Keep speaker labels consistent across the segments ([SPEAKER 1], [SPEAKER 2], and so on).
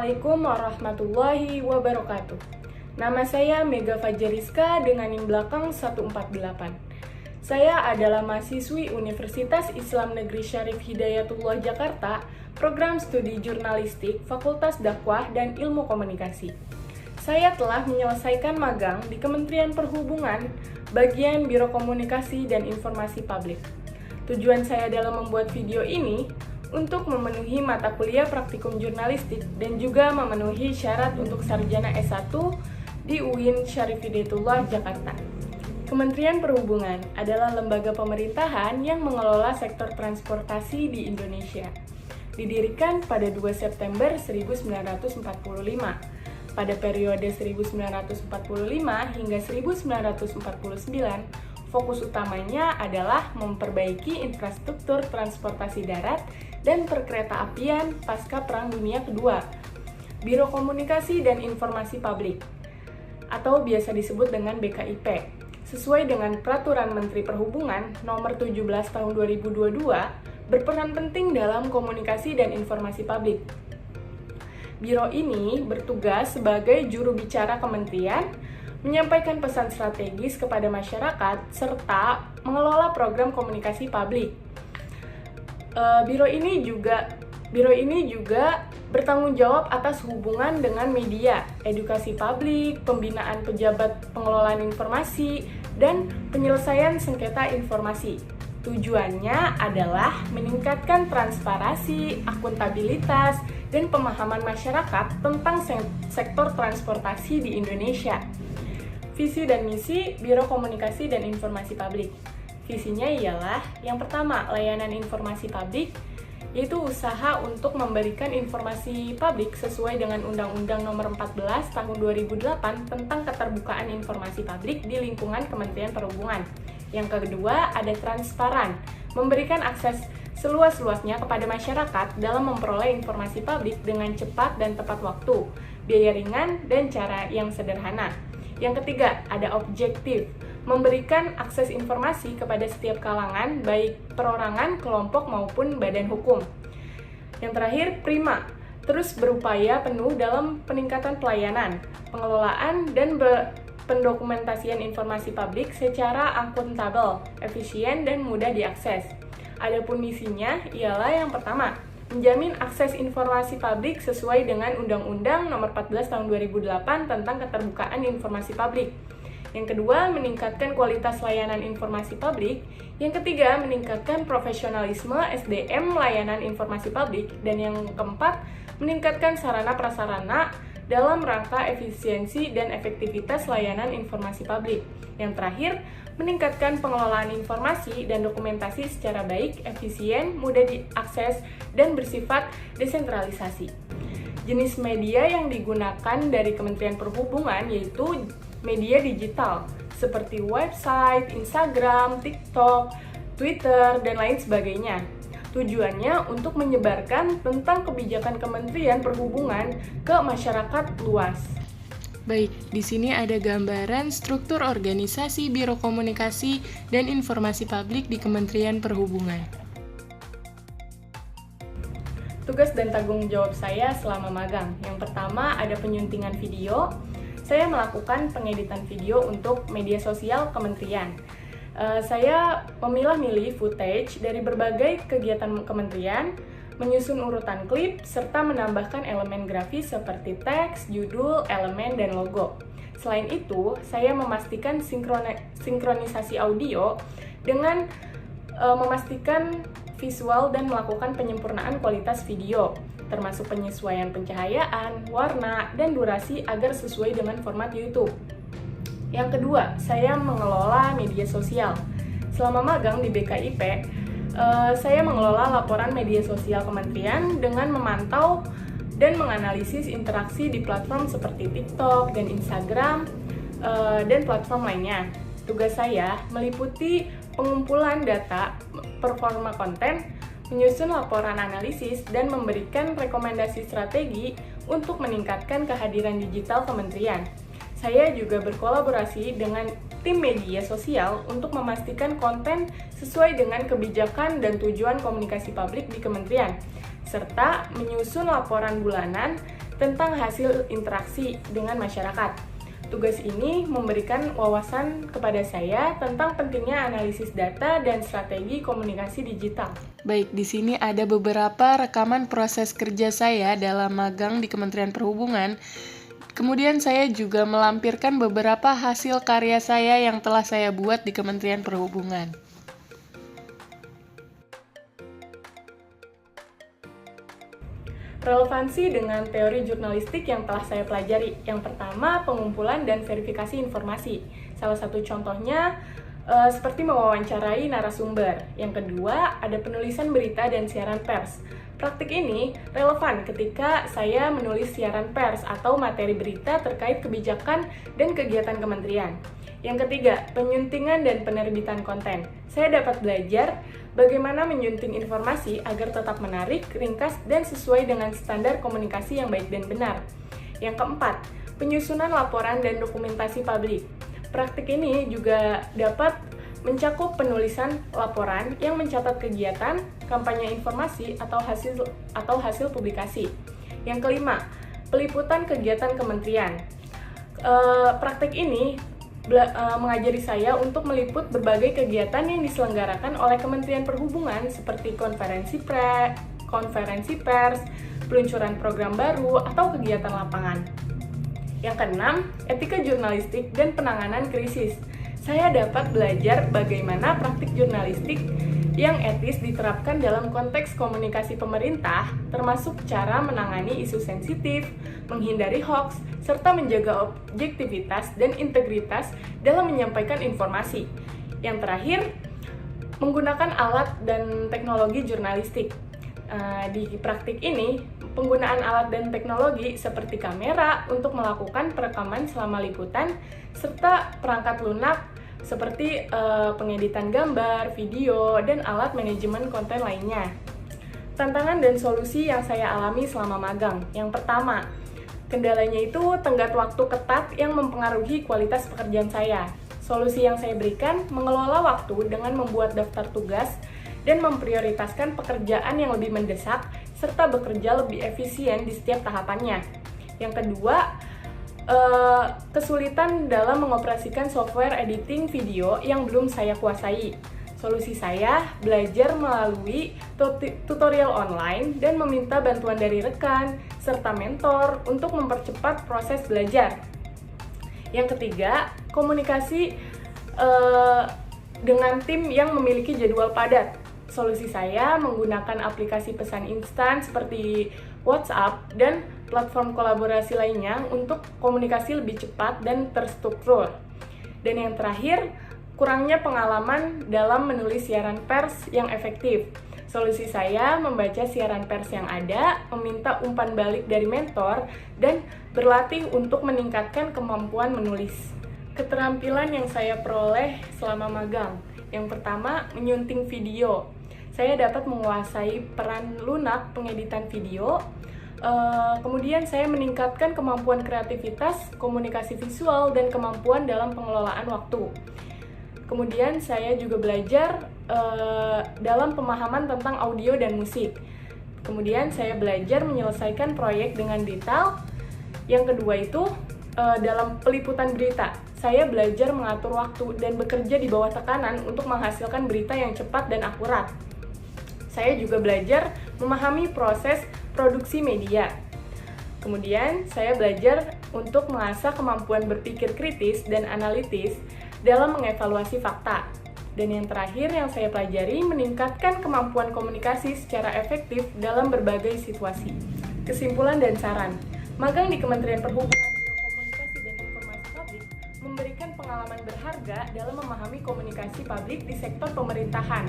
[SPEAKER 1] Assalamualaikum warahmatullahi wabarakatuh. Nama saya Mega Fajariska dengan NIM belakang 148. Saya adalah mahasiswi Universitas Islam Negeri Syarif Hidayatullah Jakarta, Program Studi Jurnalistik, Fakultas Dakwah dan Ilmu Komunikasi. Saya telah menyelesaikan magang di Kementerian Perhubungan, bagian Biro Komunikasi dan Informasi Publik. Tujuan saya dalam membuat video ini untuk memenuhi mata kuliah praktikum jurnalistik dan juga memenuhi syarat untuk sarjana S1 di UIN Syarif Hidayatullah Jakarta. Kementerian Perhubungan adalah lembaga pemerintahan yang mengelola sektor transportasi di Indonesia. Didirikan pada 2 September 1945. Pada periode 1945 hingga 1949, fokus utamanya adalah memperbaiki infrastruktur transportasi darat dan perkeretaapian pasca Perang Dunia Kedua. Biro Komunikasi dan Informasi Publik, atau biasa disebut dengan BKIP, sesuai dengan Peraturan Menteri Perhubungan Nomor 17 Tahun 2022, berperan penting dalam komunikasi dan informasi publik. Biro ini bertugas sebagai juru bicara kementerian, menyampaikan pesan strategis kepada masyarakat, serta mengelola program komunikasi publik. Biro ini juga bertanggung jawab atas hubungan dengan media, edukasi publik, pembinaan pejabat pengelolaan informasi, dan penyelesaian sengketa informasi. Tujuannya adalah meningkatkan transparansi, akuntabilitas, dan pemahaman masyarakat tentang sektor transportasi di Indonesia. Visi dan misi Biro Komunikasi dan Informasi Publik. Visinya ialah, yang pertama, layanan informasi publik, yaitu usaha untuk memberikan informasi publik sesuai dengan Undang-Undang Nomor 14 Tahun 2008 tentang keterbukaan informasi publik di lingkungan Kementerian Perhubungan. Yang kedua, ada transparan, memberikan akses seluas-luasnya kepada masyarakat dalam memperoleh informasi publik dengan cepat dan tepat waktu, biaya ringan, dan cara yang sederhana. Yang ketiga, ada objektif, memberikan akses informasi kepada setiap kalangan, baik perorangan, kelompok, maupun badan hukum. Yang terakhir, prima, terus berupaya penuh dalam peningkatan pelayanan, pengelolaan, dan pendokumentasian informasi publik secara akuntabel, efisien, dan mudah diakses. Adapun misinya ialah yang pertama, menjamin akses informasi publik sesuai dengan Undang-Undang Nomor 14 Tahun 2008 tentang keterbukaan informasi publik. Yang kedua, meningkatkan kualitas layanan informasi publik. Yang ketiga, meningkatkan profesionalisme SDM layanan informasi publik. Dan yang keempat, meningkatkan sarana prasarana dalam rangka efisiensi dan efektivitas layanan informasi publik. Yang terakhir, meningkatkan pengelolaan informasi dan dokumentasi secara baik, efisien, mudah diakses, dan bersifat desentralisasi. Jenis media yang digunakan dari Kementerian Perhubungan yaitu media digital, seperti website, Instagram, TikTok, Twitter, dan lain sebagainya. Tujuannya untuk menyebarkan tentang kebijakan Kementerian Perhubungan ke masyarakat luas.
[SPEAKER 2] Baik, di sini ada gambaran struktur organisasi Biro Komunikasi dan Informasi Publik di Kementerian Perhubungan.
[SPEAKER 1] Tugas dan tanggung jawab saya selama magang. Yang pertama, ada penyuntingan video. Saya melakukan pengeditan video untuk media sosial kementerian. Saya memilah-milih footage dari berbagai kegiatan kementerian, menyusun urutan klip, serta menambahkan elemen grafis seperti teks, judul, elemen, dan logo. Selain itu, saya memastikan sinkronisasi audio dengan memastikan visual dan melakukan penyempurnaan kualitas video, termasuk penyesuaian pencahayaan, warna, dan durasi agar sesuai dengan format YouTube. Yang kedua, saya mengelola media sosial. Selama magang di BKIP, saya mengelola laporan media sosial kementerian dengan memantau dan menganalisis interaksi di platform seperti TikTok dan Instagram dan platform lainnya. Tugas saya meliputi pengumpulan data, performa konten, menyusun laporan analisis, dan memberikan rekomendasi strategi untuk meningkatkan kehadiran digital kementerian. Saya juga berkolaborasi dengan tim media sosial untuk memastikan konten sesuai dengan kebijakan dan tujuan komunikasi publik di kementerian, serta menyusun laporan bulanan tentang hasil interaksi dengan masyarakat. Tugas ini memberikan wawasan kepada saya tentang pentingnya analisis data dan strategi komunikasi digital.
[SPEAKER 2] Baik, di sini ada beberapa rekaman proses kerja saya dalam magang di Kementerian Perhubungan. Kemudian saya juga melampirkan beberapa hasil karya saya yang telah saya buat di Kementerian Perhubungan.
[SPEAKER 1] Relevansi dengan teori jurnalistik yang telah saya pelajari. Yang pertama, pengumpulan dan verifikasi informasi. Salah satu contohnya seperti mewawancarai narasumber. Yang kedua, ada penulisan berita dan siaran pers. Praktik ini relevan ketika saya menulis siaran pers atau materi berita terkait kebijakan dan kegiatan kementerian. Yang ketiga, penyuntingan dan penerbitan konten. Saya dapat belajar bagaimana menyunting informasi agar tetap menarik, ringkas, dan sesuai dengan standar komunikasi yang baik dan benar. Yang keempat, penyusunan laporan dan dokumentasi publik. Praktik ini juga dapat mencakup penulisan laporan yang mencatat kegiatan, kampanye informasi, atau hasil publikasi. Yang kelima, peliputan kegiatan kementerian. Praktik ini mengajari saya untuk meliput berbagai kegiatan yang diselenggarakan oleh Kementerian Perhubungan seperti konferensi pers, peluncuran program baru, atau kegiatan lapangan. Yang keenam, etika jurnalistik dan penanganan krisis. Saya dapat belajar bagaimana praktik jurnalistik yang etis diterapkan dalam konteks komunikasi pemerintah, termasuk cara menangani isu sensitif, menghindari hoaks, serta menjaga objektivitas dan integritas dalam menyampaikan informasi. Yang terakhir, menggunakan alat dan teknologi jurnalistik. Di praktik ini, penggunaan alat dan teknologi seperti kamera untuk melakukan perekaman selama liputan, serta perangkat lunak seperti pengeditan gambar, video, dan alat manajemen konten lainnya. Tantangan dan solusi yang saya alami selama magang. Yang pertama, kendalanya itu tenggat waktu ketat yang mempengaruhi kualitas pekerjaan saya. Solusi yang saya berikan mengelola waktu dengan membuat daftar tugas dan memprioritaskan pekerjaan yang lebih mendesak serta bekerja lebih efisien di setiap tahapannya. Yang kedua, kesulitan dalam mengoperasikan software editing video yang belum saya kuasai. Solusi saya belajar melalui tutorial online dan meminta bantuan dari rekan serta mentor untuk mempercepat proses belajar. Yang ketiga, komunikasi dengan tim yang memiliki jadwal padat. Solusi saya menggunakan aplikasi pesan instan seperti WhatsApp dan platform kolaborasi lainnya untuk komunikasi lebih cepat dan terstruktur. Dan yang terakhir, kurangnya pengalaman dalam menulis siaran pers yang efektif. Solusi saya membaca siaran pers yang ada, meminta umpan balik dari mentor, dan berlatih untuk meningkatkan kemampuan menulis. Keterampilan yang saya peroleh selama magang. Yang pertama, menyunting video. Saya dapat menguasai peran lunak pengeditan video. Kemudian saya meningkatkan kemampuan kreativitas, komunikasi visual, dan kemampuan dalam pengelolaan waktu. Kemudian saya juga belajar dalam pemahaman tentang audio dan musik. Kemudian saya belajar menyelesaikan proyek dengan detail. Yang kedua itu dalam peliputan berita. Saya belajar mengatur waktu dan bekerja di bawah tekanan untuk menghasilkan berita yang cepat dan akurat. Saya juga belajar memahami proses produksi media. Kemudian, saya belajar untuk mengasah kemampuan berpikir kritis dan analitis dalam mengevaluasi fakta. Dan yang terakhir yang saya pelajari, meningkatkan kemampuan komunikasi secara efektif dalam berbagai situasi. Kesimpulan dan saran. Magang di Kementerian Perhubungan, Biro Komunikasi dan Informasi Publik memberikan pengalaman berharga dalam memahami komunikasi publik di sektor pemerintahan.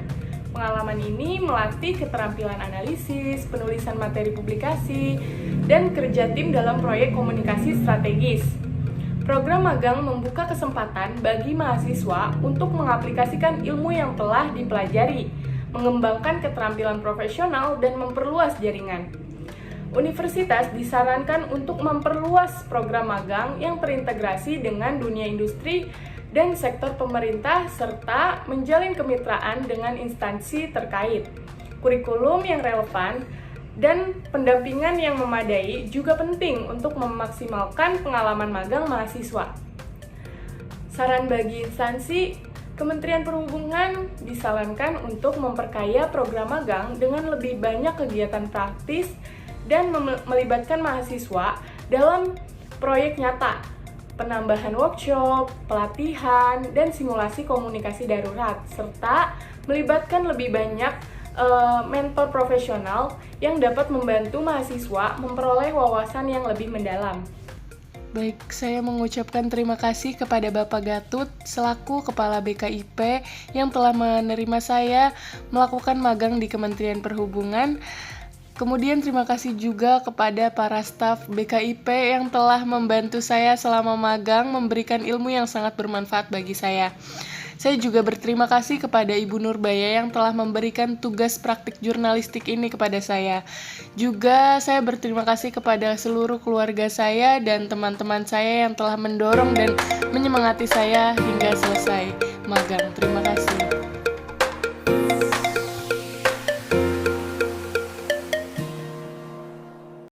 [SPEAKER 1] Pengalaman ini melatih keterampilan analisis, penulisan materi publikasi, dan kerja tim dalam proyek komunikasi strategis. Program magang membuka kesempatan bagi mahasiswa untuk mengaplikasikan ilmu yang telah dipelajari, mengembangkan keterampilan profesional, dan memperluas jaringan. Universitas disarankan untuk memperluas program magang yang terintegrasi dengan dunia industri dan sektor pemerintah, serta menjalin kemitraan dengan instansi terkait. Kurikulum yang relevan Dan pendampingan yang memadai juga penting untuk memaksimalkan pengalaman magang mahasiswa. Saran bagi instansi, Kementerian Perhubungan disarankan untuk memperkaya program magang dengan lebih banyak kegiatan praktis dan melibatkan mahasiswa dalam proyek nyata, penambahan workshop, pelatihan, dan simulasi komunikasi darurat, serta melibatkan lebih banyak mentor profesional yang dapat membantu mahasiswa memperoleh wawasan yang lebih mendalam.
[SPEAKER 2] Baik, saya mengucapkan terima kasih kepada Bapak Gatut selaku Kepala BKIP yang telah menerima saya melakukan magang di Kementerian Perhubungan. Kemudian terima kasih juga kepada para staf BKIP yang telah membantu saya selama magang, memberikan ilmu yang sangat bermanfaat bagi saya. Saya juga berterima kasih kepada Ibu Nurbaya yang telah memberikan tugas praktik jurnalistik ini kepada saya. Juga saya berterima kasih kepada seluruh keluarga saya dan teman-teman saya yang telah mendorong dan menyemangati saya hingga selesai magang. Terima kasih.